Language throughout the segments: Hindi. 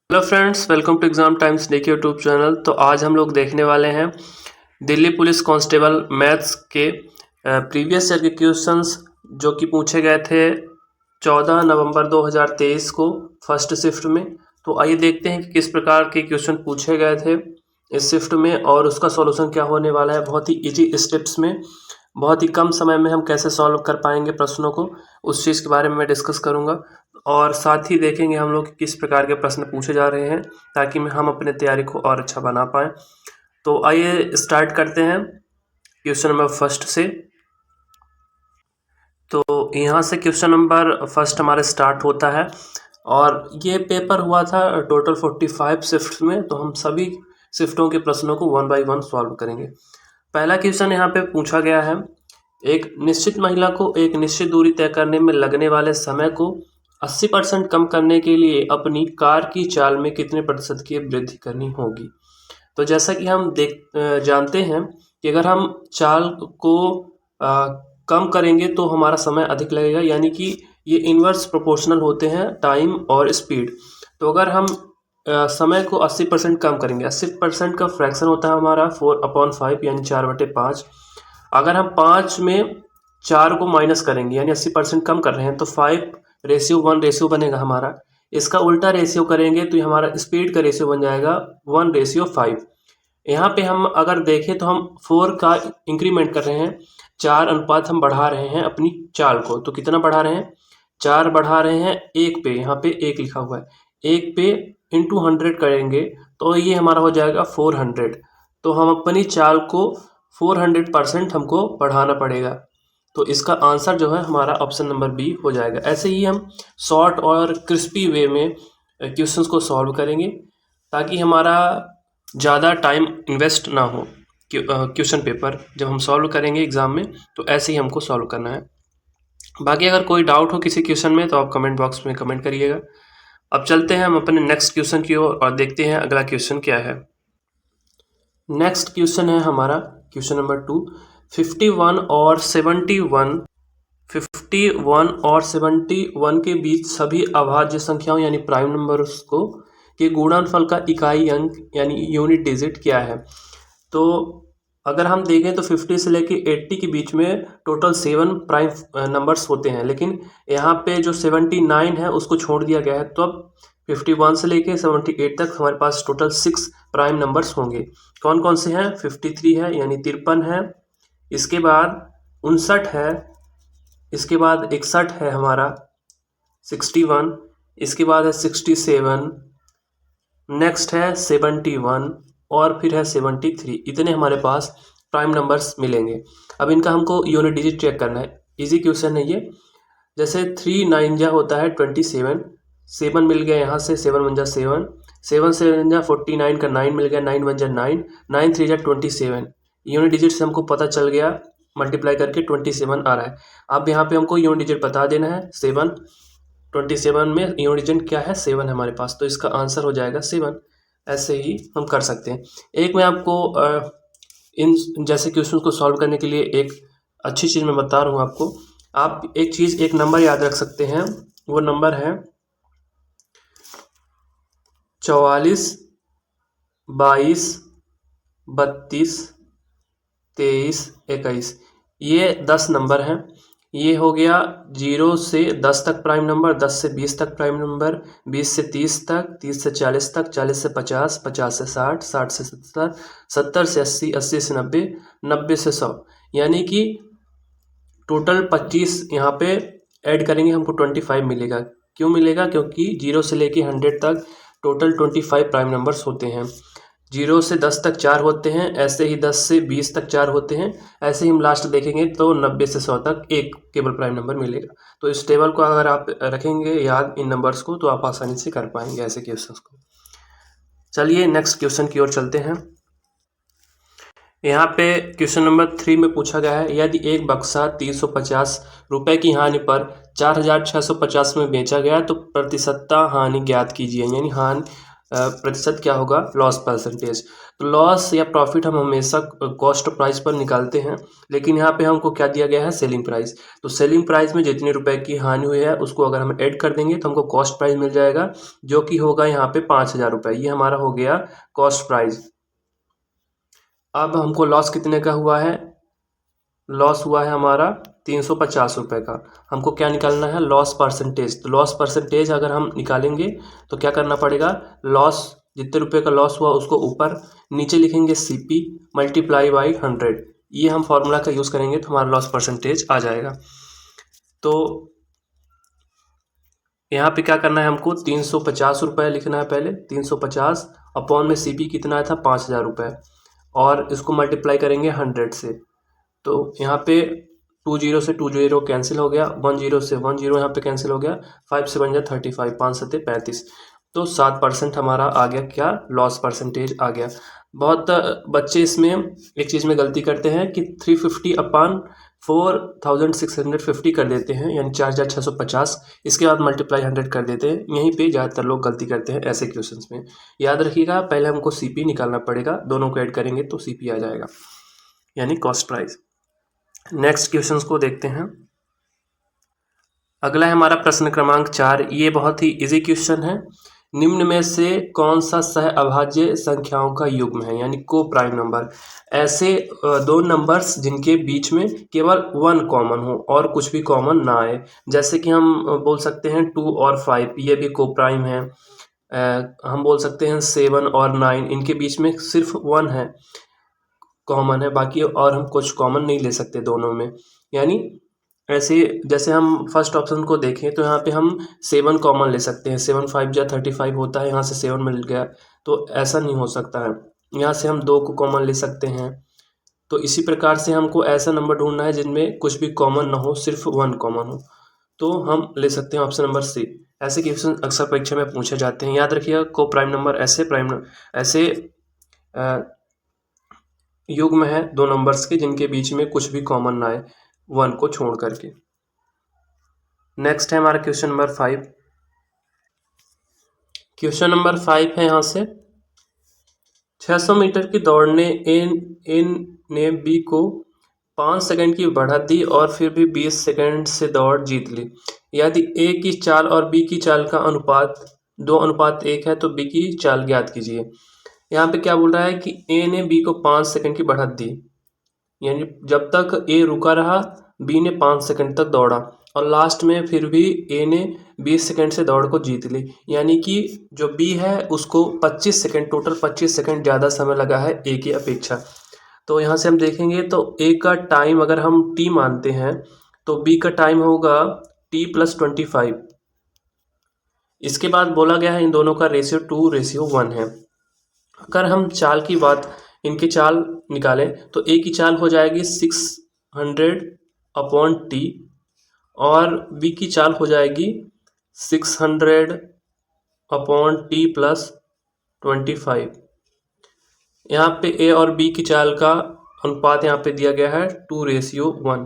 Hello friends, welcome to exam times day के यूट्यूब चैनल। तो आज हम लोग देखने वाले हैं दिल्ली पुलिस कांस्टेबल मैथ्स के प्रीवियस ईयर के क्वेश्चंस जो कि पूछे गए थे 14 नवंबर 2023 को फर्स्ट शिफ्ट में। तो आइए देखते हैं कि किस प्रकार के क्वेश्चन पूछे गए थे इस शिफ्ट में और उसका सॉल्यूशन क्या होने वाला है। बहुत ही इजी स्टेप्स में, बहुत ही कम समय में हम कैसे सॉल्व कर पाएंगे प्रश्नों को, उस चीज़ के बारे में मैं डिस्कस करूँगा। और साथ ही देखेंगे हम लोग किस प्रकार के प्रश्न पूछे जा रहे हैं ताकि हम अपने तैयारी को और अच्छा बना पाएँ। तो आइए स्टार्ट करते हैं क्वेश्चन नंबर फर्स्ट से। तो यहाँ से क्वेश्चन नंबर फर्स्ट हमारे स्टार्ट होता है और ये पेपर हुआ था टोटल 45 शिफ्ट में। तो हम सभी शिफ्टों के प्रश्नों को 1 बाय 1 सॉल्व करेंगे। पहला क्वेश्चन यहाँ पे पूछा गया है, एक निश्चित महिला को एक निश्चित दूरी तय करने में लगने वाले समय को 80% कम करने के लिए अपनी कार की चाल में कितने प्रतिशत की वृद्धि करनी होगी। तो जैसा कि हम जानते हैं कि अगर हम चाल को कम करेंगे तो हमारा समय अधिक लगेगा, यानी कि ये इन्वर्स प्रोपोर्शनल होते हैं टाइम और स्पीड। तो अगर हम समय को 80% कम करेंगे, 80% का फ्रैक्शन होता है हमारा 4/5 यानी 4/5। अगर हम 5 में 4 को माइनस करेंगे यानी 80% कम कर रहे हैं तो 5:1 रेशियो बनेगा हमारा। इसका उल्टा रेशियो करेंगे तो हमारा स्पीड का रेशियो बन जाएगा 1:5। यहाँ पे हम अगर देखें तो हम 4 का इंक्रीमेंट कर रहे हैं, 4 अनुपात हम बढ़ा रहे हैं अपनी चाल को। तो कितना बढ़ा रहे हैं, 4 बढ़ा रहे हैं 1 पे, यहाँ पे 1 लिखा हुआ है, 1 पे इंटू 100 करेंगे तो ये हमारा हो जाएगा 400। तो हम अपनी चाल को 400% हमको बढ़ाना पड़ेगा। तो इसका आंसर जो है हमारा ऑप्शन नंबर बी हो जाएगा। ऐसे ही हम शॉर्ट और क्रिस्पी वे में क्वेश्चंस को सॉल्व करेंगे ताकि हमारा ज़्यादा टाइम इन्वेस्ट ना हो। क्वेश्चन पेपर जब हम सॉल्व करेंगे एग्ज़ाम में तो ऐसे ही हमको सॉल्व करना है। बाकी अगर कोई डाउट हो किसी क्वेश्चन में तो आप कमेंट बॉक्स में कमेंट करिएगा। अब चलते हैं हम अपने नेक्स्ट क्वेश्चन की ओर और देखते हैं अगला क्वेश्चन क्या है। नेक्स्ट क्वेश्चन है हमारा क्वेश्चन नंबर 2। 51 और 71 के बीच सभी अभाज्य संख्याओं यानी प्राइम नंबर्स को के गुणनफल का इकाई अंक यानी यूनिट डिजिट क्या है। तो अगर हम देखें तो 50 से लेके 80 के बीच में टोटल 7 प्राइम नंबर्स होते हैं, लेकिन यहाँ पे जो 79 है उसको छोड़ दिया गया है। तो अब 51 से लेके 78 तक हमारे पास टोटल 6 प्राइम नंबर्स होंगे। कौन कौन से हैं, 53 है यानी 53 है, इसके बाद 59 है, इसके बाद 61 है हमारा 61, इसके बाद है 67, नेक्स्ट है 71 और फिर है 73। इतने हमारे पास प्राइम नंबर्स मिलेंगे। अब इनका हमको यूनिट डिजिट चेक करना है। इजी क्वेश्चन है ये। जैसे 3 9 जा होता है 27, 7 मिल गया यहाँ से, 7 1 जा 7, 7 से 1 जा 49 का 9 मिल गया, 9 1 जा 9, 9 3 जा 27। यूनिट डिजिट से हमको पता चल गया, मल्टीप्लाई करके 27 आ रहा है। अब यहाँ पे हमको यूनिट डिजिट बता देना है 7। 27 में यूनिट डिजिट क्या है, 7 है हमारे पास, तो इसका आंसर हो जाएगा 7। ऐसे ही हम कर सकते हैं। एक मैं आपको इन जैसे क्वेश्चन को सॉल्व करने के लिए एक अच्छी चीज़ मैं बता रहा हूँ आपको। आप एक चीज़, एक नंबर याद रख सकते हैं, वो नंबर है 44 22 32 23 21। ये 10 नंबर हैं। ये हो गया 0 से 10 तक प्राइम नंबर, 10 से 20 तक प्राइम नंबर, 20 से 30 तक, 30 से 40 तक, 40 से 50, 50 से 60, 60 से 70, 70 से 80, 80 से 90, 90 से 100। यानी कि टोटल 25 यहाँ पे ऐड करेंगे हमको 25 मिलेगा। क्यों मिलेगा, क्योंकि 0 से लेके 100 तक टोटल 25 प्राइम नंबर्स होते हैं। 0 से 10 तक 4 होते हैं, ऐसे ही 10 से 20 तक 4 होते हैं, ऐसे ही हम लास्ट देखेंगे तो 90 से 100 तक एक केवल प्राइम नंबर मिलेगा। तो इस टेबल को अगर आप रखेंगे याद इन नंबर्स को तो आप आसानी से कर पाएंगे ऐसे क्वेश्चंस को। चलिए नेक्स्ट क्वेश्चन की ओर चलते हैं। यहाँ पे क्वेश्चन नंबर 3 में पूछा गया है, यदि एक बक्सा 350 रुपए की हानि पर 4650 में बेचा गया तो प्रतिशतता हानि ज्ञात कीजिए। यानी हानि प्रतिशत क्या होगा, लॉस परसेंटेज। तो लॉस या प्रॉफिट हम हमेशा कॉस्ट प्राइस पर निकालते हैं, लेकिन यहाँ पे हमको क्या दिया गया है, सेलिंग प्राइस। तो सेलिंग प्राइस में जितने रुपए की हानि हुई है उसको अगर हम ऐड कर देंगे तो हमको कॉस्ट प्राइस मिल जाएगा, जो कि होगा यहाँ पे 5,000 रुपये। ये हमारा हो गया कॉस्ट प्राइस। अब हमको लॉस कितने का हुआ है, लॉस हुआ है हमारा 350 रुपये का। हमको क्या निकालना है, लॉस परसेंटेज। तो लॉस परसेंटेज अगर हम निकालेंगे तो क्या करना पड़ेगा, लॉस जितने रुपये का लॉस हुआ उसको ऊपर नीचे लिखेंगे CP मल्टीप्लाई बाई 100। ये हम फॉर्मूला का यूज़ करेंगे तो हमारा लॉस परसेंटेज आ जाएगा। तो यहाँ पे क्या करना है, हमको 350 रुपये लिखना है पहले। 350 अपॉन में CP कितना था, 5,000 रुपये, और इसको मल्टीप्लाई करेंगे 100 से। तो यहाँ पे 2 जीरो से 2 जीरो कैंसिल हो गया, 1 जीरो से 1 जीरो यहाँ पे कैंसिल हो गया, 5 से बन गया 35, 5 सत्ते 35। तो 7% हमारा आ गया क्या, लॉस परसेंटेज आ गया। बहुत बच्चे इसमें एक चीज़ में गलती करते हैं कि 350 अपान 4,650 कर देते हैं, यानी 4,650। इसके बाद मल्टीप्लाई 100 कर देते हैं। यहीं पे ज़्यादातर लोग गलती करते हैं ऐसे क्वेश्चंस में। याद रखिएगा, पहले हमको CP निकालना पड़ेगा, दोनों को ऐड करेंगे तो CP आ जाएगा, यानी कॉस्ट प्राइस। नेक्स्ट क्वेश्चंस को देखते हैं। अगला है हमारा प्रश्न क्रमांक 4। ये बहुत ही इजी क्वेश्चन है। निम्न में से कौन सा सह अभाज्य संख्याओं का युग्म है, यानी को प्राइम नंबर। ऐसे दो नंबर्स जिनके बीच में केवल 1 कॉमन हो और कुछ भी कॉमन ना आए। जैसे कि हम बोल सकते हैं 2 और 5, ये भी को प्राइम है। हम बोल सकते हैं 7 और 9, इनके बीच में सिर्फ 1 है कॉमन है, बाकी और हम कुछ कॉमन नहीं ले सकते दोनों में। यानी ऐसे जैसे हम फर्स्ट ऑप्शन को देखें तो यहाँ पे हम 7 कॉमन ले सकते हैं। 7 5 जा 35 होता है, यहाँ से 7 मिल गया, तो ऐसा नहीं हो सकता है। यहाँ से हम 2 को कॉमन ले सकते हैं। तो इसी प्रकार से हमको ऐसा नंबर ढूंढना है जिनमें कुछ भी कॉमन ना हो, सिर्फ 1 कॉमन हो। तो हम ले सकते हैं ऑप्शन नंबर C। ऐसे क्वेश्चन अक्सर परीक्षा में पूछे जाते हैं। याद रखिएगा, को प्राइम नंबर ऐसे युग्म है दो नंबर्स के जिनके बीच में कुछ भी कॉमन ना आए, 1 को छोड़ करके। नेक्स्ट है हमारा क्वेश्चन नंबर 5। क्वेश्चन नंबर 5 है यहाँ से, 600 मीटर की दौड़ने एन ने बी को 5 सेकंड की बढ़त दी और फिर भी 20 सेकंड से दौड़ जीत ली। यदि ए की चाल और बी की चाल का अनुपात 2:1 है तो बी की चाल ज्ञात कीजिए। यहाँ पे क्या बोल रहा है कि ए ने बी को 5 सेकंड की बढ़त दी, यानी जब तक ए रुका रहा बी ने 5 सेकंड तक दौड़ा, और लास्ट में फिर भी ए ने 20 सेकंड से दौड़ को जीत ली। यानी कि जो बी है उसको 25 सेकंड, टोटल 25 सेकंड ज़्यादा समय लगा है ए की अपेक्षा। तो यहाँ से हम देखेंगे तो ए का टाइम अगर हम टी मानते हैं तो बी का टाइम होगा T+25। इसके बाद बोला गया है इन दोनों का रेशियो 2:1 है। अगर हम चाल की बात, इनकी चाल निकालें तो ए की चाल हो जाएगी 600/T और बी की चाल हो जाएगी 600/T+25। यहाँ पे ए और बी की चाल का अनुपात यहाँ पे दिया गया है 2:1।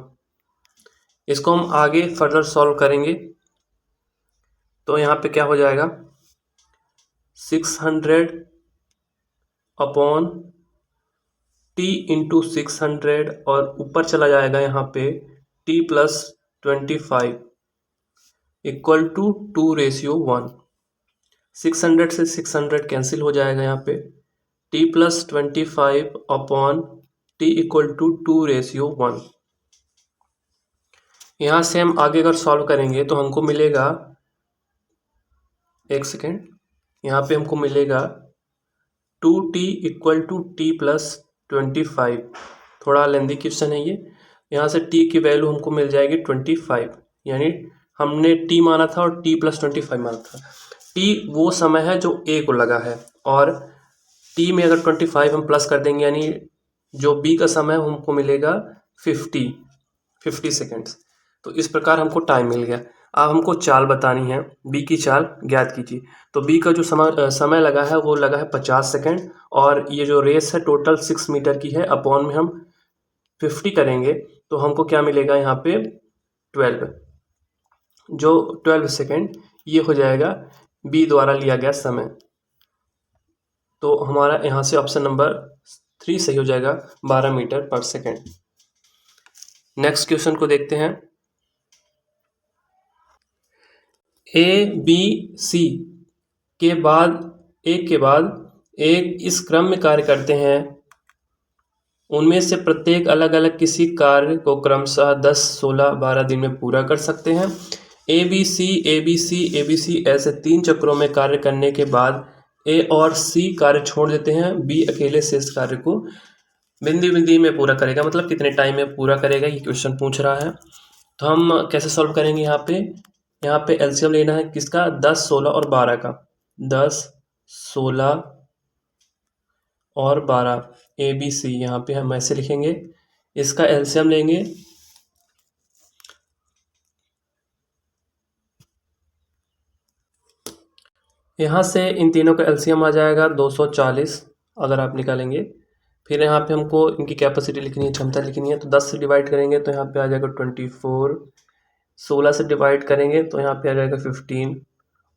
इसको हम आगे फर्दर सॉल्व करेंगे तो यहाँ पे क्या हो जाएगा, 600/T × 600 और ऊपर चला जाएगा यहाँ पे T+25 इक्वल टू 2:1। 600 से 600 कैंसिल हो जाएगा यहाँ पे, T+25/T इक्वल टू 2:1। यहाँ से हम आगे अगर सॉल्व करेंगे तो हमको मिलेगा, एक सेकेंड, यहाँ पे हमको मिलेगा 2T इक्वल टू T+25। थोड़ा लेंदी क्वेश्चन है ये। यहाँ से T की वैल्यू हमको मिल जाएगी 25, यानी हमने T माना था और T+25 माना था। T वो समय है जो A को लगा है, और T में अगर 25 हम प्लस कर देंगे यानी जो B का समय हमको मिलेगा 50 सेकेंड्स। तो इस प्रकार हमको टाइम मिल गया। अब हमको चाल बतानी है, बी की चाल ज्ञात कीजिए। तो बी का जो समय लगा है वो लगा है 50 सेकेंड, और ये जो रेस है टोटल 6 मीटर की है, अपॉन में हम 50 करेंगे तो हमको क्या मिलेगा यहाँ पे 12, जो 12 सेकेंड ये हो जाएगा बी द्वारा लिया गया समय। तो हमारा यहाँ से ऑप्शन नंबर 3 सही हो जाएगा, 12 मीटर पर सेकेंड। नेक्स्ट क्वेश्चन को देखते हैं। ABC के बाद एक के बाद एक इस क्रम में कार्य करते हैं, उनमें से प्रत्येक अलग अलग किसी कार्य को क्रमशः 10, 16, 12 दिन में पूरा कर सकते हैं। ABC ऐसे 3 चक्रों में कार्य करने के बाद A और C कार्य छोड़ देते हैं, B अकेले शेष कार्य को बिंदी बिंदी में पूरा करेगा, मतलब कितने टाइम में पूरा करेगा, ये क्वेश्चन पूछ रहा है। तो हम कैसे सॉल्व करेंगे? यहाँ पे एलसीएम लेना है किसका? 10, 16 और 12 का। 10, 16 और 12 ABC, यहाँ पे हम ऐसे लिखेंगे, इसका एलसीएम लेंगे। यहाँ से इन तीनों का एलसीएम आ जाएगा 240 अगर आप निकालेंगे। फिर यहाँ पे हमको इनकी कैपेसिटी लिखनी है, क्षमता लिखनी है, तो 10 से डिवाइड करेंगे तो यहाँ पे आ जाएगा 24, 16 से डिवाइड करेंगे तो यहाँ पे आ जाएगा 15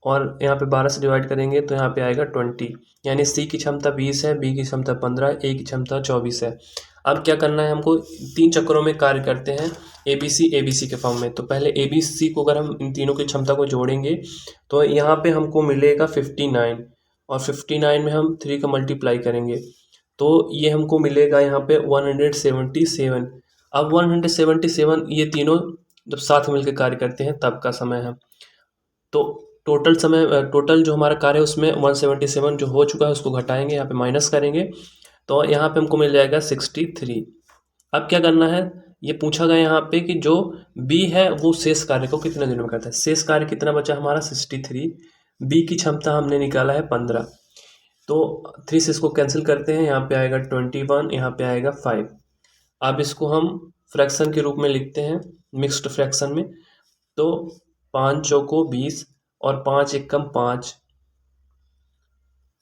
और यहाँ पे 12 से डिवाइड करेंगे तो यहाँ पे आएगा 20। यानी सी की क्षमता 20 है, बी की क्षमता 15, ए की क्षमता 24 है। अब क्या करना है हमको? 3 चक्रों में कार्य करते हैं ABC के फॉर्म में। तो पहले ABC को अगर हम इन तीनों की क्षमता को जोड़ेंगे तो यहाँ पे हमको मिलेगा 59 और 59 में हम 3 का मल्टीप्लाई करेंगे तो ये हमको मिलेगा यहाँ पे 177। अब 177 ये तीनों जब साथ मिलकर कार्य करते हैं तब का समय है। तो टोटल जो हमारा कार्य है उसमें 177 जो हो चुका है उसको घटाएंगे, यहाँ पे माइनस करेंगे तो यहाँ पे हमको मिल जाएगा 63। अब क्या करना है? ये पूछा गया यहाँ पे कि जो बी है वो शेष कार्य को कितने दिनों में करता है। शेष कार्य कितना बचा हमारा? 63। बी की क्षमता हमने निकाला है 15, तो 3 से इसको कैंसिल करते हैं, यहाँ पे आएगा 21, यहाँ पे आएगा 5। अब इसको हम फ्रैक्शन के रूप में लिखते हैं, मिक्स्ड फ्रैक्शन में। तो 5 चौको 20 और 5 एकम 5,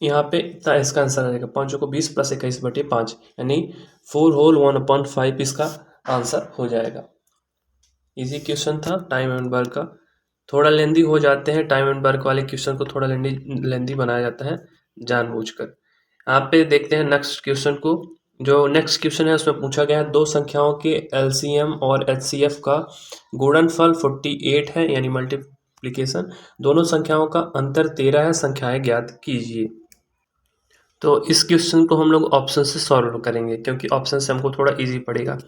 यहाँ पे इसका आंसर आ जाएगा 5 चौको 20 प्लस 21/5 यानी 4 होल 1/5 इसका आंसर हो जाएगा। इजी क्वेश्चन था टाइम एंड वर्क का। थोड़ा लेंदी हो जाते हैं, टाइम एंड वर्क वाले क्वेश्चन को थोड़ा लेंदी बनाया जाता है जानबूझकर। यहाँ पे देखते हैं नेक्स्ट क्वेश्चन को। जो नेक्स्ट क्वेश्चन है उसमें पूछा गया है 2 संख्याओं के एलसीएम और एचसीएफ का गुणनफल 48 है, यानी मल्टीप्लिकेशन। दोनों संख्याओं का अंतर 13 है, संख्याएं ज्ञात कीजिए। तो इस क्वेश्चन को हम लोग ऑप्शन से सॉल्व करेंगे क्योंकि ऑप्शन से हमको थोड़ा इजी पड़ेगा।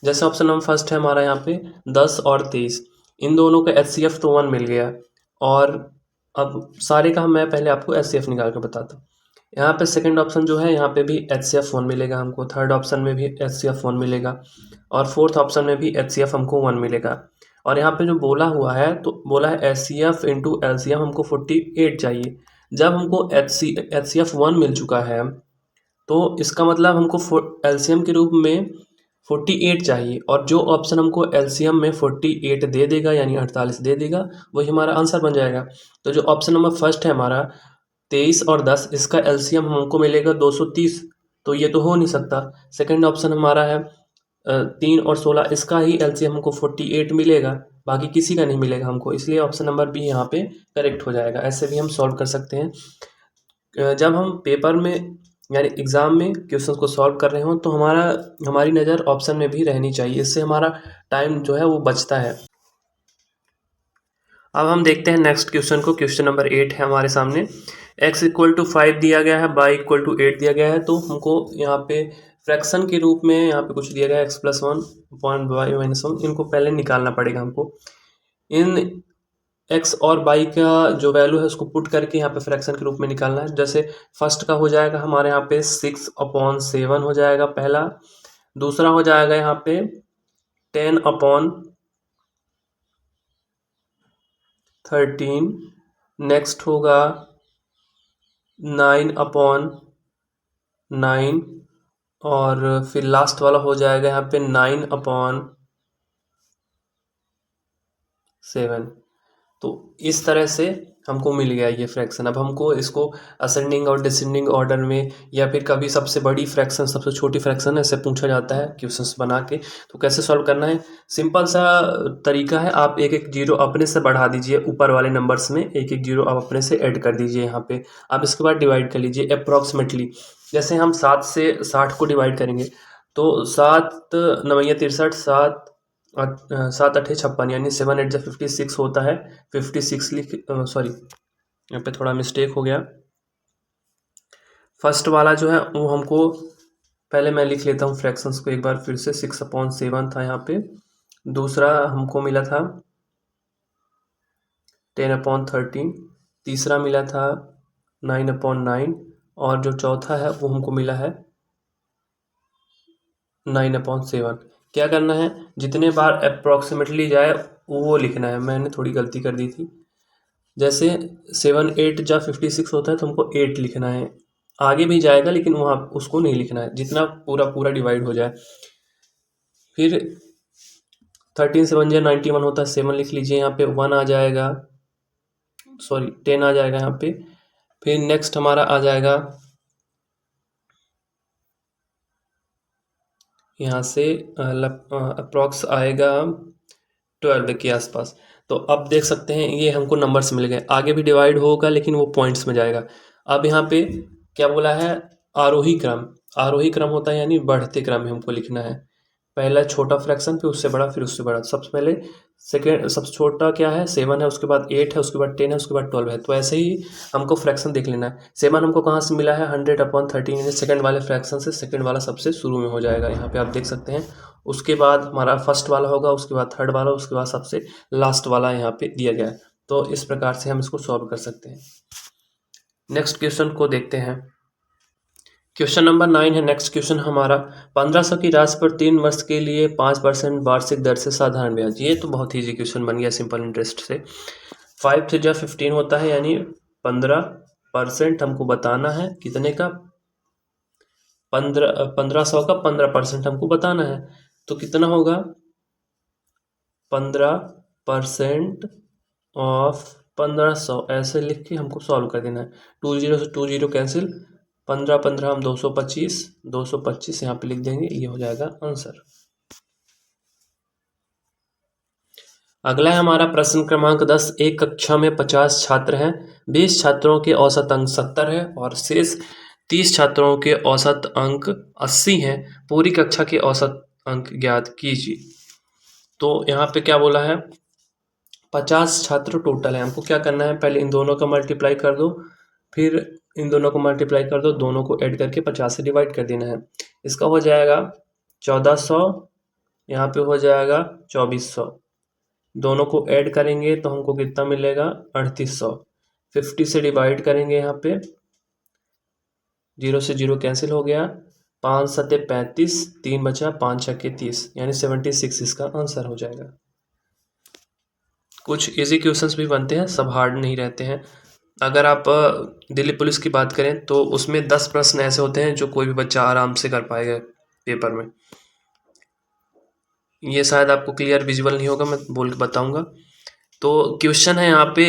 जैसे ऑप्शन नंबर फर्स्ट है हमारा यहाँ पे 10 और 23, इन दोनों का एचसीएफ तो 1 मिल गया और अब सारे का मैं पहले आपको एचसीएफ निकाल कर बताता हूँ। यहाँ पे सेकंड ऑप्शन जो है यहाँ पे भी एचसीएफ 1 मिलेगा हमको, थर्ड ऑप्शन में भी एचसीएफ 1 मिलेगा और फोर्थ ऑप्शन में भी एचसीएफ हमको 1 मिलेगा। और यहाँ पे जो बोला हुआ है तो बोला है एचसीएफ इंटू एलसीएम हमको 48 चाहिए। जब हमको एचसीएफ 1 मिल चुका है तो इसका मतलब हमको एलसीएम के रूप में 48 चाहिए और जो ऑप्शन हमको एलसीएम में 48 दे देगा यानी 48 दे देगा वही हमारा आंसर बन जाएगा। तो जो ऑप्शन नंबर फर्स्ट है हमारा 23 और 10, इसका एलसीएम हमको मिलेगा 230, तो ये तो हो नहीं सकता। सेकंड ऑप्शन हमारा है 3 और 16, इसका ही एलसीएम हमको 48 मिलेगा, बाकी किसी का नहीं मिलेगा हमको, इसलिए ऑप्शन नंबर बी यहाँ पे करेक्ट हो जाएगा। ऐसे भी हम सॉल्व कर सकते हैं। जब हम पेपर में यानी एग्ज़ाम में क्वेश्चन को सॉल्व कर रहे हो तो हमारी नज़र ऑप्शन में भी रहनी चाहिए, इससे हमारा टाइम जो है वो बचता है। अब हम देखते हैं नेक्स्ट क्वेश्चन को। क्वेश्चन नंबर 8 है हमारे सामने। x = 5 दिया गया है, y = 8 दिया गया है, तो हमको यहाँ पे फ्रैक्शन के रूप में यहाँ पे कुछ दिया गया है x+1/y-1, इनको पहले निकालना पड़ेगा हमको। इन x और y का जो वैल्यू है उसको पुट करके यहाँ पे फ्रैक्शन के रूप में निकालना है। जैसे फर्स्ट का हो जाएगा हमारे यहाँ पे 6/7 हो जाएगा पहला, दूसरा हो जाएगा यहाँ पे 10/13, नेक्स्ट होगा 9/9 और फिर लास्ट वाला हो जाएगा यहाँ पे 9/7। तो इस तरह से हमको मिल गया ये फ्रैक्शन। अब हमको इसको असेंडिंग और डिसेंडिंग ऑर्डर में या फिर कभी सबसे बड़ी फ्रैक्शन सबसे छोटी फ्रैक्शन ऐसे पूछा जाता है क्वेश्चंस बना के, तो कैसे सॉल्व करना है? सिंपल सा तरीका है, आप एक एक जीरो अपने से बढ़ा दीजिए, ऊपर वाले नंबर्स में एक एक जीरो आप अपने से ऐड कर दीजिए यहाँ पे। आप इसके बाद डिवाइड कर लीजिए अप्रॉक्सीमेटली। जैसे हम 7 से 60 को डिवाइड करेंगे तो 7 9 63 7 8 56 यानी 7 8 56 होता है। 56 सॉरी यहाँ पे थोड़ा मिस्टेक हो गया। फर्स्ट वाला जो है वो हमको, पहले मैं लिख लेता हूँ फ्रैक्शंस को एक बार फिर से। 6/7 था यहाँ पे। दूसरा हमको मिला था 10/13। तीसरा मिला था 9/9 और जो चौथा है वो हमको मिला है 9/7। क्या करना है, जितने बार अप्रॉक्सीमेटली जाए वो लिखना है। मैंने थोड़ी गलती कर दी थी। जैसे 7 8 जा 56 होता है तो हमको 8 लिखना है। आगे भी जाएगा लेकिन वहाँ उसको नहीं लिखना है, जितना पूरा पूरा डिवाइड हो जाए। फिर 13 7 जा 91 होता है, 7 लिख लीजिए यहाँ पे। 1 आ जाएगा, सॉरी 10 आ जाएगा यहाँ पे। फिर नेक्स्ट हमारा आ जाएगा यहाँ से अप्रॉक्स आएगा 12 के आसपास। तो अब देख सकते हैं ये हमको नंबर्स मिल गए। आगे भी डिवाइड होगा लेकिन वो पॉइंट्स में जाएगा। अब यहाँ पे क्या बोला है, आरोही क्रम। आरोही क्रम होता है यानी बढ़ते क्रम में हमको लिखना है। पहला छोटा फ्रैक्शन, फिर उससे बड़ा, फिर उससे बड़ा। सबसे पहले सेकेंड सबसे छोटा क्या है, 7 है, उसके बाद 8 है, उसके बाद 10 है, उसके बाद 12 है। तो ऐसे ही हमको फ्रैक्शन देख लेना है। 7 हमको कहाँ से मिला है, 100/13 यानी सेकेंड वाले फ्रैक्शन से सेकेंड वाला सबसे शुरू में हो जाएगा। यहाँ पे आप देख सकते हैं। उसके बाद हमारा फर्स्ट वाला होगा, उसके बाद थर्ड वाला, उसके बाद सबसे लास्ट वाला यहाँ पे दिया गया है। तो इस प्रकार से हम इसको सॉल्व कर सकते हैं। नेक्स्ट क्वेश्चन को देखते हैं। क्वेश्चन नंबर 9 है नेक्स्ट क्वेश्चन हमारा। 1500 की राशि पर 3 वर्ष के लिए 5% वार्षिक दर से साधारण ब्याज। ये तो बहुत ईजी क्वेश्चन बन गया सिंपल इंटरेस्ट से। 5 से जब 15 होता है यानी 15% हमको बताना है। कितने का, 1500 का 15% हमको बताना है। तो कितना होगा, 15% ऑफ 1500 ऐसे लिख के हमको सॉल्व कर देना है। 2 0 से 2 0 कैंसिल, 15 15 हम 225, 225 यहाँ पे लिख देंगे। ये हो जाएगा आंसर। अगला है हमारा प्रश्न क्रमांक 10। एक कक्षा में 50 छात्र हैं, 20 छात्रों के औसत अंक 70 है और शेष 30 छात्रों के औसत अंक 80 हैं। पूरी कक्षा के औसत अंक ज्ञात कीजिए। तो यहाँ पे क्या बोला है, 50 छात्र टोटल है। हमको क्या करना है, पहले इन दोनों का मल्टीप्लाई कर दो, फिर इन दोनों को मल्टीप्लाई कर दो, दोनों को ऐड करके 50 से डिवाइड कर देना है। इसका हो जाएगा 1400, यहाँ पे हो जाएगा 2400। दोनों को ऐड करेंगे तो हमको कितना मिलेगा, 3800। 50 से डिवाइड करेंगे, यहाँ पे 0 से 0 कैंसिल हो गया। 5 7 35, 3 बचा, 5 6 30 यानी 76 इसका आंसर हो जाएगा। कुछ इजी क्वेश्चंस भी बनते हैं, सब हार्ड नहीं रहते हैं। अगर आप दिल्ली पुलिस की बात करें तो उसमें 10 प्रश्न ऐसे होते हैं जो कोई भी बच्चा आराम से कर पाएगा पेपर में। ये शायद आपको क्लियर विजुअल नहीं होगा, मैं बोल के बताऊंगा। तो क्वेश्चन है यहाँ पे,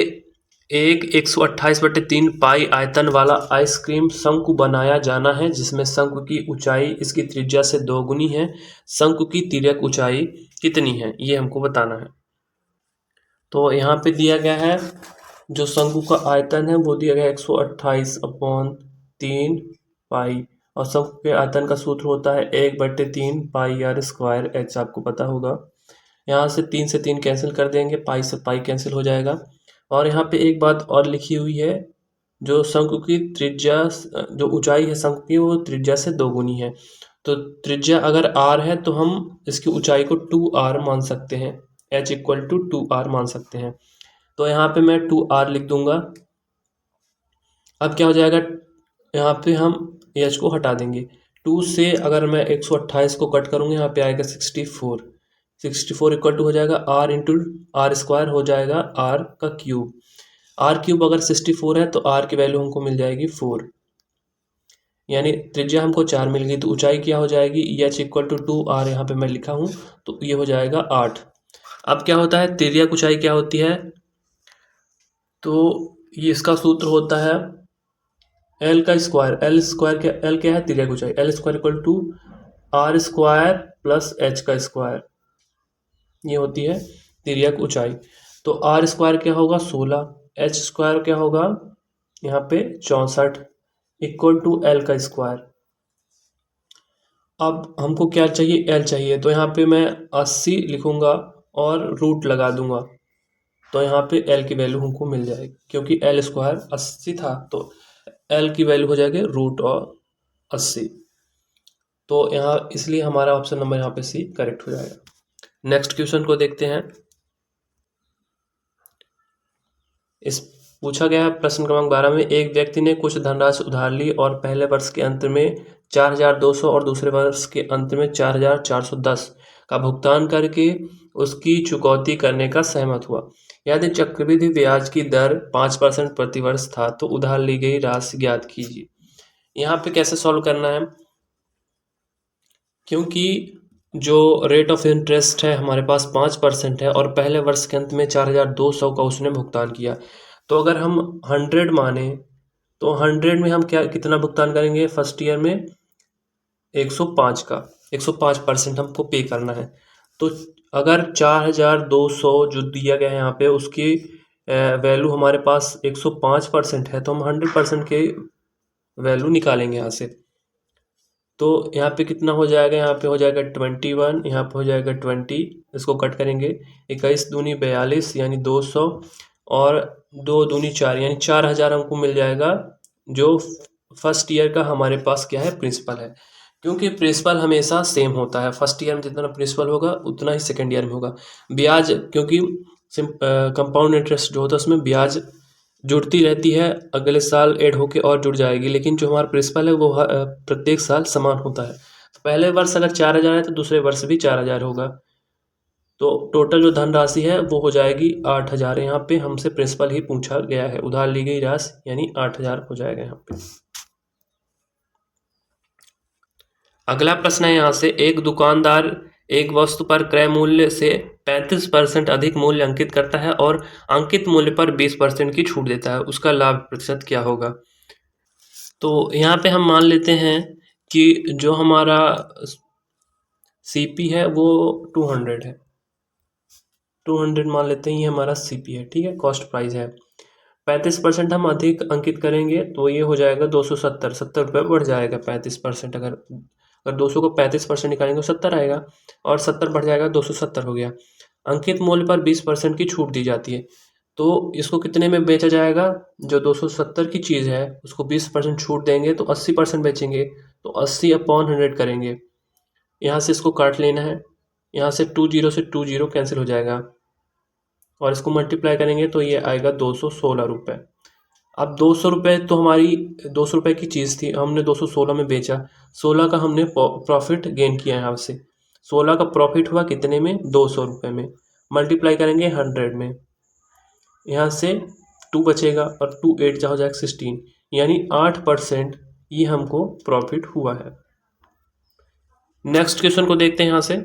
एक 128/3 पाई आयतन वाला आइसक्रीम शंकु बनाया जाना है जिसमें शंकु की ऊंचाई इसकी त्रिज्या से 2 गुनी है। शंकु की तिर्यक ऊंचाई कितनी है, ये हमको बताना है। तो यहाँ पे दिया गया है जो शंकु का आयतन है वो दिया गया 128/3 पाई, और शंकु के आयतन का सूत्र होता है 1/3 पाई r स्क्वायर h, आपको पता होगा। यहाँ से 3 से 3 कैंसिल कर देंगे, पाई से पाई कैंसिल हो जाएगा। और यहाँ पे एक बात और लिखी हुई है, जो शंकु की त्रिज्या, जो ऊंचाई है शंकु की वो त्रिज्या से 2 गुनी है। तो त्रिज्या अगर r है तो हम इसकी ऊंचाई को 2r मान सकते हैं, h = 2r मान सकते हैं। तो यहाँ पे मैं 2r लिख दूंगा। अब क्या हो जाएगा, यहाँ पे हम h को हटा देंगे। 2 से अगर मैं 128 को कट करूँगा, यहाँ पे आएगा 64। 64 = हो जाएगा r इंटू r स्क्वायर, हो जाएगा r का क्यूब। r क्यूब अगर 64 है तो r की वैल्यू हमको मिल जाएगी 4, यानी त्रिज्या हमको 4 मिल गई। तो ऊंचाई क्या हो जाएगी, h = 2r, यहाँ पे मैं लिखा हूँ तो ये हो जाएगा 8। अब क्या होता है, तिर्यक ऊंचाई क्या होती है, तो ये इसका सूत्र होता है एल का स्क्वायर, एल स्क्वायर क्या, एल क्या है, तिर्यक ऊंचाई, L square equal to R square plus H का स्क्वायर, ये होती है तिर्यक ऊंचाई। तो आर स्क्वायर क्या होगा 16, एच स्क्वायर क्या होगा यहाँ पे 64 इक्वल टू एल का स्क्वायर। अब हमको क्या चाहिए, एल चाहिए, तो यहाँ पे मैं 80 लिखूंगा और रूट लगा दूंगा, तो यहाँ पे एल की वैल्यू हमको मिल जाएगी, क्योंकि एल स्क्वायर 80 था तो एल की वैल्यू हो जाएगी रूट और 80। तो यहाँ इसलिए हमारा ऑप्शन नंबर यहाँ पे सी करेक्ट हो जाएगा। नेक्स्ट क्वेश्चन को देखते हैं। इस पूछा गया है प्रश्न क्रमांक 12 में, एक व्यक्ति ने कुछ धनराशि उधार ली और पहले वर्ष के अंत में 4,200 और दूसरे वर्ष के अंत में 4,410 का भुगतान करके उसकी चुकौती करने का सहमत हुआ। यदि चक्रवृद्धि ब्याज की दर 5% प्रति वर्ष था तो उधार ली गई राशि ज्ञात कीजिए। यहाँ पे कैसे सॉल्व करना है, क्योंकि जो रेट ऑफ इंटरेस्ट है हमारे पास 5% है और पहले वर्ष के अंत में 4,200 का उसने भुगतान किया, तो अगर हम 100 माने तो 100 में हम क्या कितना भुगतान करेंगे, फर्स्ट ईयर में 105 का, 105% हमको पे करना है। तो अगर 4,200 जो दिया गया है यहाँ पे उसकी वैल्यू हमारे पास 105% है, तो हम 100% के वैल्यू निकालेंगे यहाँ से। तो यहाँ पे कितना हो जाएगा, यहाँ पे हो जाएगा 21, यहाँ पे हो जाएगा 20, इसको कट करेंगे, 21 दूनी 42 यानी 200 और 2 दूनी 4 यानी 4,000 हमको मिल जाएगा, जो फर्स्ट ईयर का हमारे पास क्या है प्रिंसिपल है। क्योंकि प्रिंसिपल हमेशा सेम होता है, फर्स्ट ईयर में जितना प्रिंसिपल होगा उतना ही सेकेंड ईयर में होगा। ब्याज क्योंकि कंपाउंड इंटरेस्ट जो होता है उसमें ब्याज जुड़ती रहती है, अगले साल ऐड होके और जुड़ जाएगी, लेकिन जो हमारा प्रिंसिपल है वो प्रत्येक साल समान होता है। तो पहले वर्ष अगर 4,000 है तो दूसरे वर्ष भी 4,000 होगा, तो टोटल जो धनराशि है वो हो जाएगी 8,000। यहाँ पे हमसे प्रिंसिपल ही पूछा गया है, उधार ली गई राशि यानी 8,000 हो जाएगा यहाँ पे। अगला प्रश्न है यहाँ से, एक दुकानदार एक वस्तु पर क्रय मूल्य से 35% अधिक मूल्य अंकित करता है और अंकित मूल्य पर 20% की छूट देता है, उसका लाभ प्रतिशत क्या होगा। तो यहाँ पे हम मान लेते हैं कि जो हमारा सीपी है वो 200 है, 200 मान लेते हैं, ये हमारा सीपी है, ठीक है, कॉस्ट प्राइस है। 35% हम अधिक अंकित करेंगे तो ये हो जाएगा 270, 70 रुपये बढ़ जाएगा 35%, अगर 200 को 35% निकालेंगे तो 70 आएगा और 70 बढ़ जाएगा 270 हो गया। अंकित मूल्य पर 20% की छूट दी जाती है, तो इसको कितने में बेचा जाएगा, जो 270 की चीज़ है उसको 20% छूट देंगे तो 80% बेचेंगे, तो 80/100 करेंगे। यहाँ से इसको काट लेना है, यहाँ से 20 से 20 कैंसिल हो जाएगा और इसको मल्टीप्लाई करेंगे तो ये आएगा 216 रुपये। अब 200 रुपये तो हमारी 200 रुपये की चीज़ थी, हमने 216 में बेचा, 16 का हमने प्रॉफिट गेन किया यहाँ से, 16 का प्रॉफिट हुआ कितने में, 200 रुपये में, मल्टीप्लाई करेंगे 100 में, यहाँ से 2 बचेगा और 2 8 जा हो जाएगा 16, यानी 8% ये हमको प्रॉफिट हुआ है। नेक्स्ट क्वेश्चन को देखते हैं यहाँ से।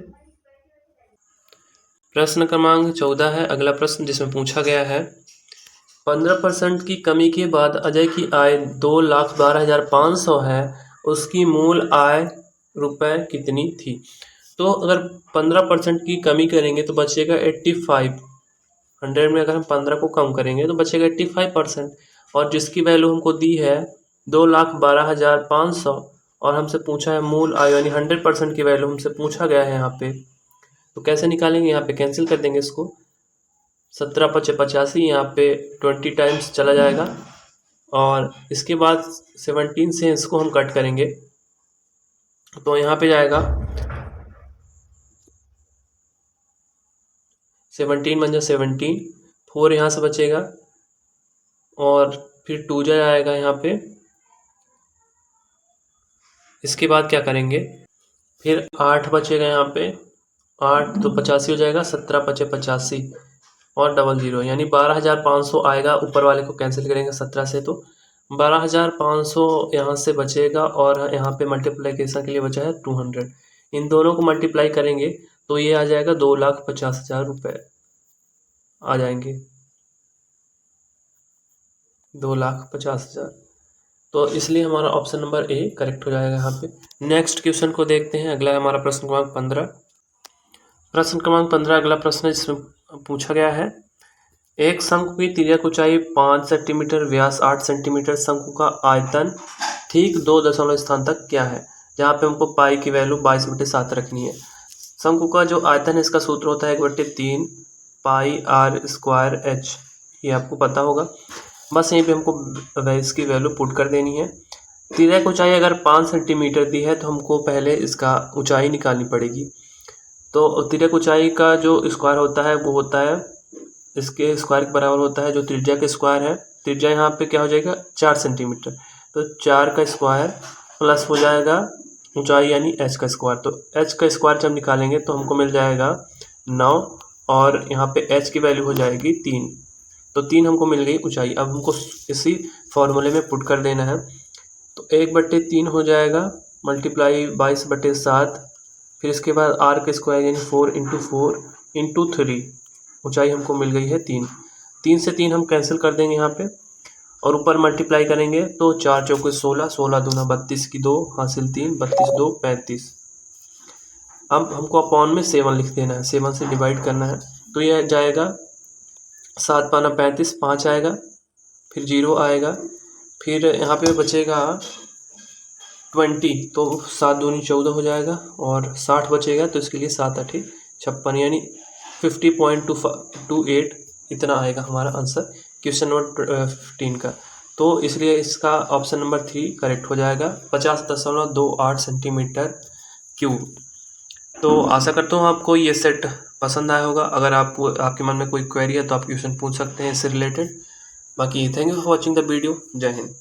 प्रश्न क्रमांक 14 है अगला प्रश्न, जिसमें पूछा गया है 15% की कमी के बाद अजय की आय 2,12,500 है, उसकी मूल आय रुपए कितनी थी। तो अगर 15% की कमी करेंगे तो बचेगा 85, 100 में अगर हम 15 को कम करेंगे तो बचेगा 85%, और जिसकी वैल्यू हमको दी है 2,12,500 और हमसे पूछा है मूल आय यानी 100% की वैल्यू हमसे पूछा गया है यहाँ पे, तो कैसे निकालेंगे, यहाँ पे कैंसिल कर देंगे इसको, 17×5 = 85, यहाँ पे 20 टाइम्स चला जाएगा और इसके बाद 17 से इसको हम कट करेंगे तो यहाँ पे जाएगा 17 बन जा 17, 4 यहाँ से बचेगा और फिर 2 जाएगा यहाँ पे। इसके बाद क्या करेंगे, फिर 8 बचेगा यहाँ पे, 8 तो 85 हो जाएगा, 17×5 = 85 और 00 यानी 12,500 आएगा, ऊपर वाले को कैंसिल करेंगे 17 से तो 12,500 यहाँ से बचेगा और यहाँ पे मल्टीप्लिकेशन के लिए बचा है 200, इन दोनों को मल्टीप्लाई करेंगे तो ये आ जाएगा 2,50,000 रुपये आ जाएंगे। 2,50,000। तो इसलिए हमारा ऑप्शन नंबर ए करेक्ट हो जाएगा यहाँ पे। नेक्स्ट क्वेश्चन को देखते हैं। अगला है हमारा प्रश्न क्रमांक 15। प्रश्न क्रमांक 15 अगला प्रश्न है जिसमें पूछा गया है, एक शंकु की तिर्यक ऊंचाई 5 सेंटीमीटर, व्यास 8 सेंटीमीटर, शंकु का आयतन ठीक 2 दशमलव स्थान तक क्या है। जहाँ पे हमको पाई की वैल्यू 22/7 रखनी है। शंकु का जो आयतन है इसका सूत्र होता है 1/3 पाई आर स्क्वायर एच, ये आपको पता होगा। बस यहीं पे हमको इसकी वैल्यू पुट कर देनी है। तिर्यक ऊंचाई अगर 5 सेंटीमीटर दी है तो हमको पहले इसका ऊंचाई निकालनी पड़ेगी। तो तिर्यक ऊंचाई का जो स्क्वायर होता है वो होता है इसके स्क्वायर के बराबर होता है जो त्रिज्या के स्क्वायर है। त्रिज्या यहाँ पे क्या हो जाएगा 4 सेंटीमीटर, तो 4 का स्क्वायर प्लस हो जाएगा ऊंचाई यानी h का स्क्वायर। तो h का स्क्वायर जब निकालेंगे तो हमको मिल जाएगा 9 और यहाँ पे h की वैल्यू हो जाएगी 3। तो 3 हमको मिल गई ऊंचाई। अब हमको इसी फॉर्मूले में पुट कर देना है। तो 1/3 हो जाएगा मल्टीप्लाई 22/7, फिर इसके बाद r का स्क्वायर यानी 4 × 4 × 3, ऊंचाई हमको मिल गई है 3। 3 से 3 हम कैंसिल कर देंगे यहाँ पे और ऊपर मल्टीप्लाई करेंगे तो 4 चौके 16, 16 दूना 32 की 2 हासिल 3, 32 2 35। अब हमको अपॉन में 7 लिख देना है, 7 से डिवाइड करना है। तो यह जाएगा 7 पाना 35, 5 आएगा, फिर 0 आएगा, फिर यहाँ पे बचेगा 20, तो 7 दूनी 14 हो जाएगा और 60 बचेगा। तो इसके लिए 7 8 56 यानी 50.28 इतना आएगा हमारा आंसर क्वेश्चन नंबर 15 का। तो इसलिए इसका ऑप्शन नंबर 3 करेक्ट हो जाएगा 50.28 सेंटीमीटर क्यूब। तो आशा करता हूँ आपको ये सेट पसंद आया होगा। अगर आपके मन में कोई क्वेरी है तो आप क्वेश्चन पूछ सकते हैं इससे रिलेटेड। बाकी thank you for watching the video. जय हिंद।